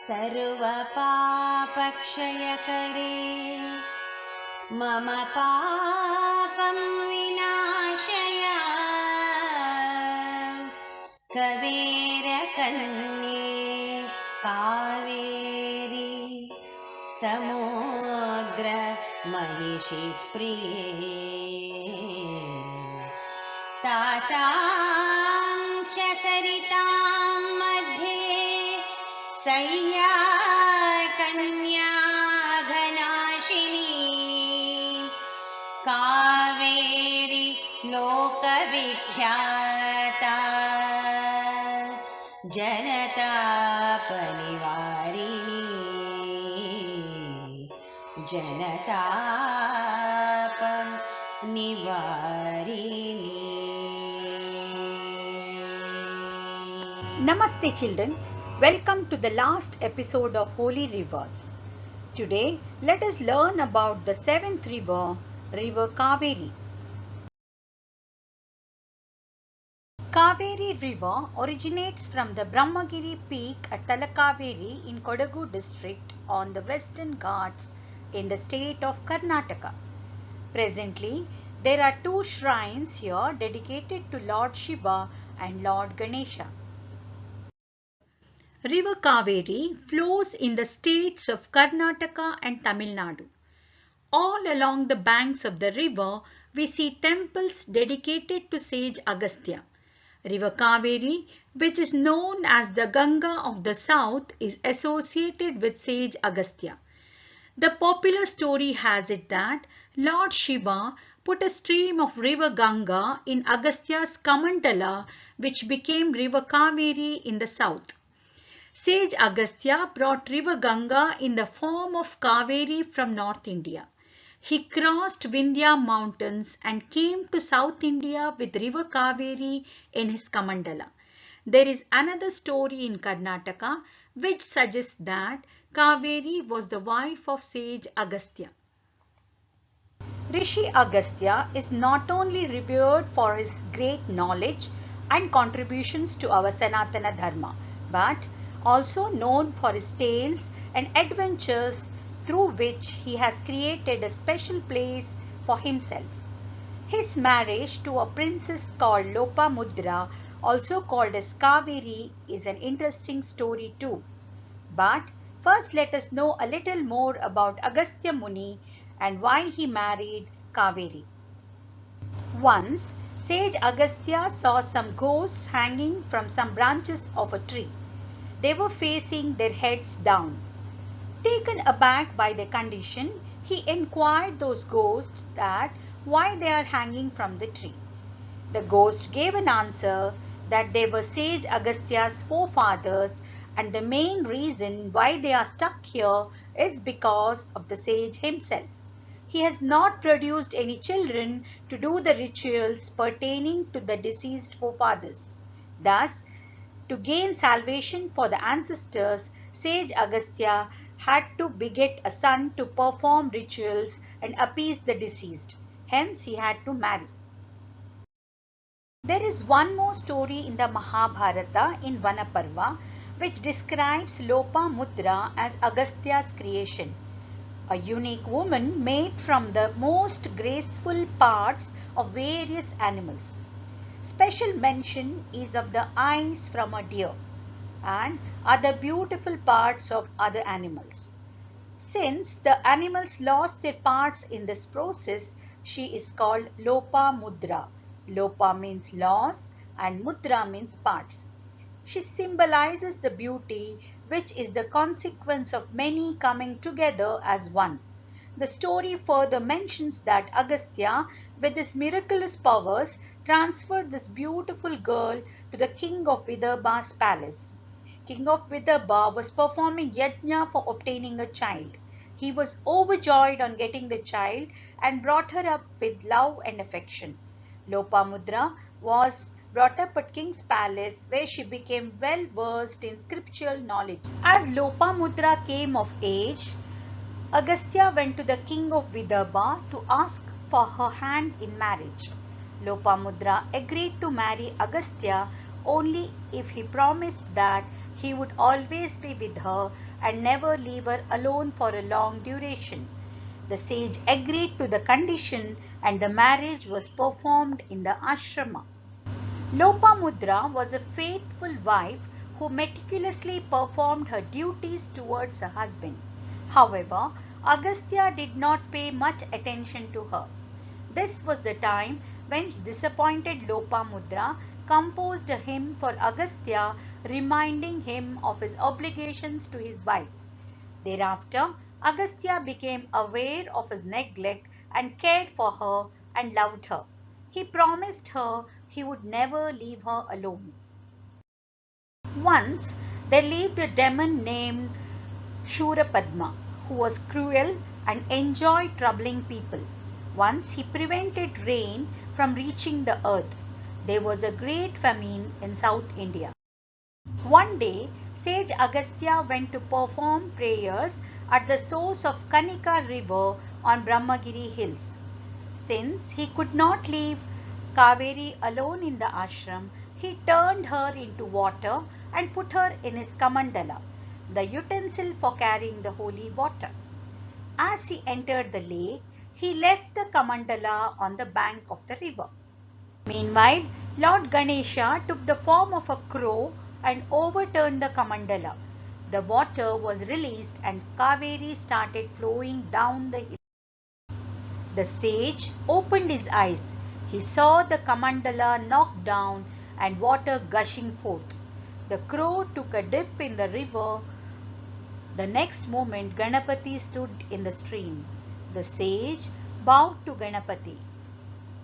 सर्वपापक्षयकरे मम पापं विनाशय कवेरकन्ये कावेरी समुद्रमहिषि प्रिये तासां च सरितां मध्ये सह्याकन्या घनाशिनी Kaveri लोकविख्याता जनतापनिवारिणी जनतापनिवारिणी. Namaste children, welcome to the last episode of Holy Rivers. Today let us learn about the seventh river, River Kaveri. Kaveri River originates from the Brahmagiri peak at Talakaveri in Kodagu district on the Western Ghats in the state of Karnataka. Presently, there are two shrines here dedicated to Lord Shiva and Lord Ganesha. River Kaveri flows in the states of Karnataka and Tamil Nadu. All along the banks of the river, we see temples dedicated to sage Agastya. River Kaveri, which is known as the Ganga of the south, is associated with sage Agastya. The popular story has it that Lord Shiva put a stream of river Ganga in Agastya's Kamandala, which became River Kaveri in the south. Sage Agastya brought river Ganga in the form of Kaveri from North India. He crossed Vindhya mountains and came to South India with river Kaveri in his Kamandala. There is another story in Karnataka which suggests that Kaveri was the wife of sage Agastya. Rishi Agastya is not only revered for his great knowledge and contributions to our Sanatana Dharma, but also known for his tales and adventures through which he has created a special place for himself. His marriage to a princess called Lopamudra, also called as Kaveri, is an interesting story too. But first let us know a little more about Agastya Muni and why he married Kaveri. Once, sage Agastya saw some ghosts hanging from some branches of a tree. They were facing their heads down. Taken aback by the condition, he inquired those ghosts that why they are hanging from the tree. The ghost gave an answer that they were sage Agastya's forefathers, and the main reason why they are stuck here is because of the sage himself. He has not produced any children to do the rituals pertaining to the deceased forefathers. Thus, to gain salvation for the ancestors, sage Agastya had to beget a son to perform rituals and appease the deceased. Hence, he had to marry. There is one more story in the Mahabharata in Vanaparva which describes Lopamudra as Agastya's creation, a unique woman made from the most graceful parts of various animals. Special mention is of the eyes from a deer and other beautiful parts of other animals. Since the animals lost their parts in this process, she is called Lopamudra. Lopa means loss and Mudra means parts. She symbolizes the beauty which is the consequence of many coming together as one. The story further mentions that Agastya, with his miraculous powers, transferred this beautiful girl to the king of Vidarbha's palace. King of Vidarbha was performing yajna for obtaining a child. He was overjoyed on getting the child and brought her up with love and affection. Lopamudra was brought up at king's palace where she became well versed in scriptural knowledge. As Lopamudra came of age, Agastya went to the king of Vidarbha to ask for her hand in marriage. Lopamudra agreed to marry Agastya only if he promised that he would always be with her and never leave her alone for a long duration. The sage agreed to the condition and the marriage was performed in the ashrama. Lopamudra was a faithful wife who meticulously performed her duties towards her husband. However, Agastya did not pay much attention to her. This was the time when disappointed Lopamudra composed a hymn for Agastya, reminding him of his obligations to his wife. Thereafter, Agastya became aware of his neglect and cared for her and loved her. He promised her he would never leave her alone. Once there lived a demon named Shurapadma, who was cruel and enjoyed troubling people. Once he prevented rain from reaching the earth. There was a great famine in South India. One day, sage Agastya went to perform prayers at the source of Kanika river on Brahmagiri hills. Since he could not leave Kaveri alone in the ashram, he turned her into water and put her in his kamandala, the utensil for carrying the holy water. As he entered the lake, he left the kamandala on the bank of the river. Meanwhile, Lord Ganesha took the form of a crow and overturned the kamandala. The water was released and Kaveri started flowing down the hill. The sage opened his eyes. He saw the kamandala knocked down and water gushing forth. The crow took a dip in the river. The next moment, Ganapati stood in the stream. The sage bowed to Ganapati.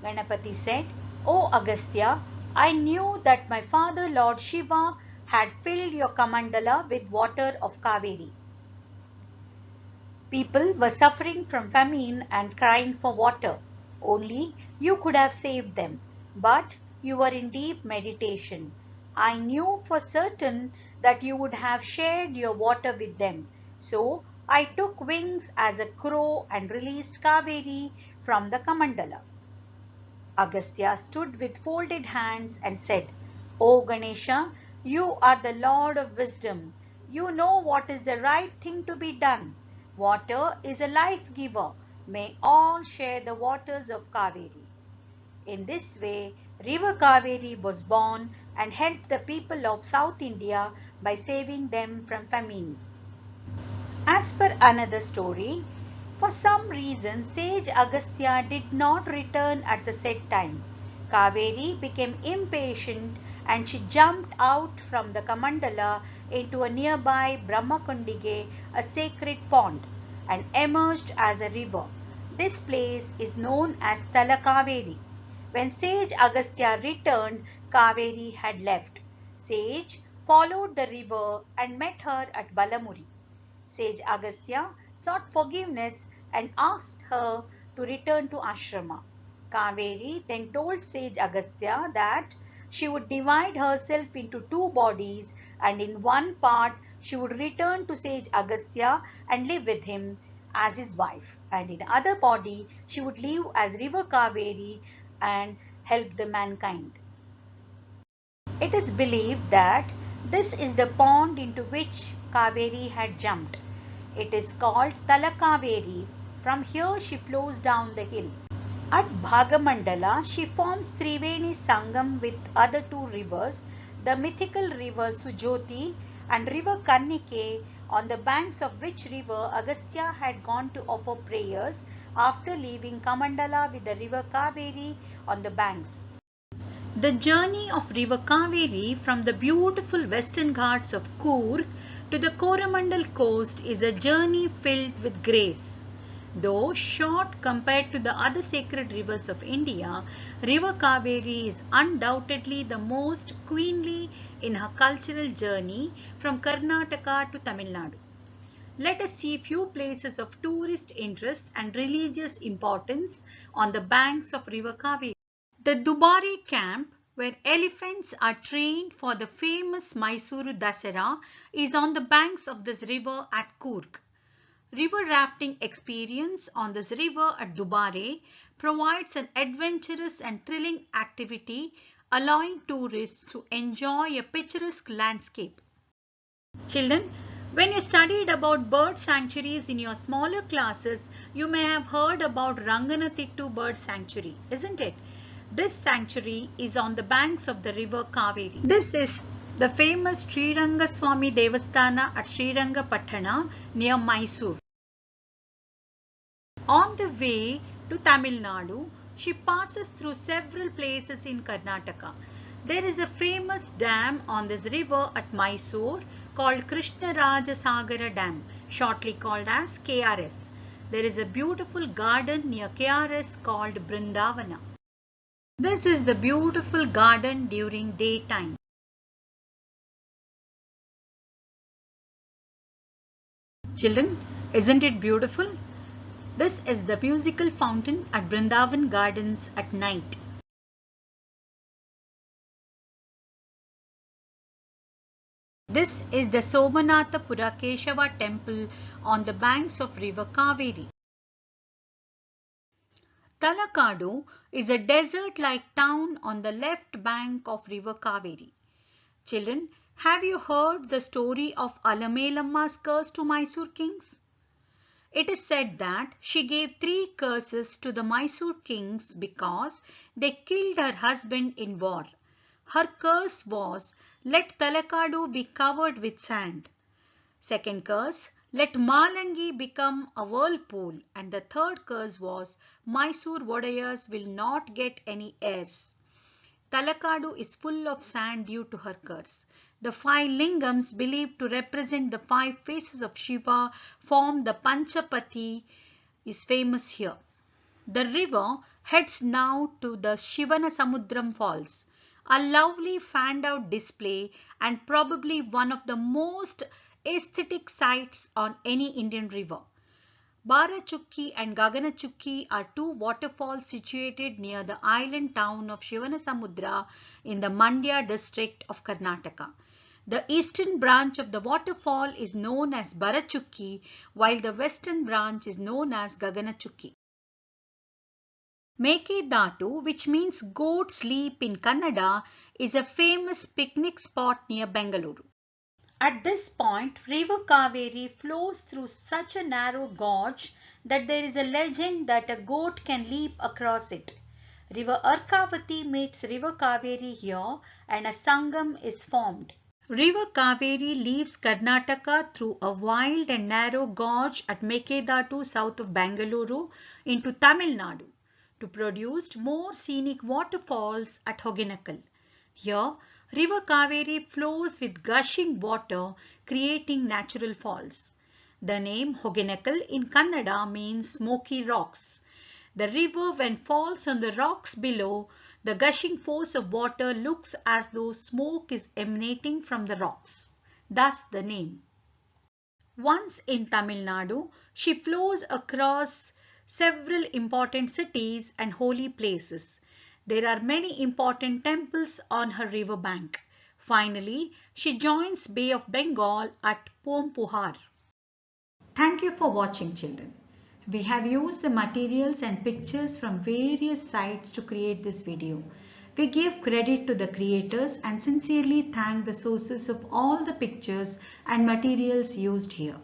Ganapati said, "O Agastya, I knew that my father Lord Shiva had filled your kamandala with water of Kaveri. People were suffering from famine and crying for water. Only you could have saved them. But you were in deep meditation. I knew for certain that you would have shared your water with them. So I took wings as a crow and released Kaveri from the kamandala." Agastya stood with folded hands and said, "O Ganesha, you are the Lord of wisdom. You know what is the right thing to be done. Water is a life giver. May all share the waters of Kaveri." In this way, River Kaveri was born and helped the people of South India by saving them from famine. As per another story, for some reason sage Agastya did not return at the set time. Kaveri became impatient and she jumped out from the kamandala into a nearby Brahmakundige, a sacred pond, and emerged as a river. This place is known as Talakaveri. When sage Agastya returned, Kaveri had left. Sage followed the river and met her at Balamuri. Sage Agastya sought forgiveness and asked her to return to ashrama. Kaveri then told sage Agastya that she would divide herself into two bodies, and in one part she would return to sage Agastya and live with him as his wife, and in other body she would live as river Kaveri and help the mankind. It is believed that this is the pond into which Kaveri had jumped. It is called Talakaveri. From here she flows down the hill. At Bhagamandala, she forms Triveni Sangam with other two rivers, the mythical river Sujoti and river Kannike, on the banks of which river Agastya had gone to offer prayers after leaving Kamandala with the river Kaveri on the banks. The journey of river Kaveri from the beautiful western ghats of Coorg to the Coromandel coast is a journey filled with grace. Though short compared to the other sacred rivers of India, river Kaveri is undoubtedly the most queenly in her cultural journey from Karnataka to Tamil Nadu. Let us see few places of tourist interest and religious importance on the banks of river Kaveri. The Dubari camp, where elephants are trained for the famous Mysuru Dasara, is on the banks of this river at Coorg. River rafting experience on this river at Dubare provides an adventurous and thrilling activity, allowing tourists to enjoy a picturesque landscape. Children, when you studied about bird sanctuaries in your smaller classes, you may have heard about Ranganatittu Bird Sanctuary, isn't it? This sanctuary is on the banks of the river Kaveri. This is the famous Srirangaswamy Devasthana at Srirangapatna near Mysore. On the way to Tamil Nadu, she passes through several places in Karnataka. There is a famous dam on this river at Mysore called Krishnarajasagara Dam, shortly called as KRS. There is a beautiful garden near KRS called Brindavana. This is the beautiful garden during daytime. Children, isn't it beautiful? This is the musical fountain at Brindavan Gardens at night. This is the Somanatha Purakeshava temple on the banks of river Kaveri. Talakadu is a desert-like town on the left bank of river Kaveri. Children, have you heard the story of Alamelamma's curse to Mysore kings? It is said that she gave 3 curses to the Mysore kings because they killed her husband in war. Her curse was, let Talakadu be covered with sand. Second curse, let Malangi become a whirlpool. And the third curse was, Mysore Vodayas will not get any heirs. Talakadu is full of sand due to her curse. The 5 lingams believed to represent the 5 faces of Shiva form the Panchapati is famous here. The river heads now to the Shivanasamudram Falls, a lovely fanned out display and probably one of the most aesthetic sights on any Indian river. Barachukki and Gaganachukki are 2 waterfalls situated near the island town of Shivanasamudra in the Mandya district of Karnataka. The eastern branch of the waterfall is known as Barachukki, while the western branch is known as Gaganachukki. Mekedatu, which means goat sleep in Kannada, is a famous picnic spot near Bengaluru. At this point, river Kaveri flows through such a narrow gorge that there is a legend that a goat can leap across it. River Arkavati meets river Kaveri here and a sangam is formed. River Kaveri leaves Karnataka through a wild and narrow gorge at Mekedatu south of Bengaluru into Tamil Nadu to produce more scenic waterfalls at Hogenakkal. Here, river Kaveri flows with gushing water, creating natural falls. The name Hogenakkal in Kannada means smoky rocks. The river, when falls on the rocks below, the gushing force of water looks as though smoke is emanating from the rocks. Thus the name. Once in Tamil Nadu, she flows across several important cities and holy places. There are many important temples on her river bank. Finally, she joins Bay of Bengal at Pompuhar. Thank you for watching, children. We have used the materials and pictures from various sites to create this video. We give credit to the creators and sincerely thank the sources of all the pictures and materials used here.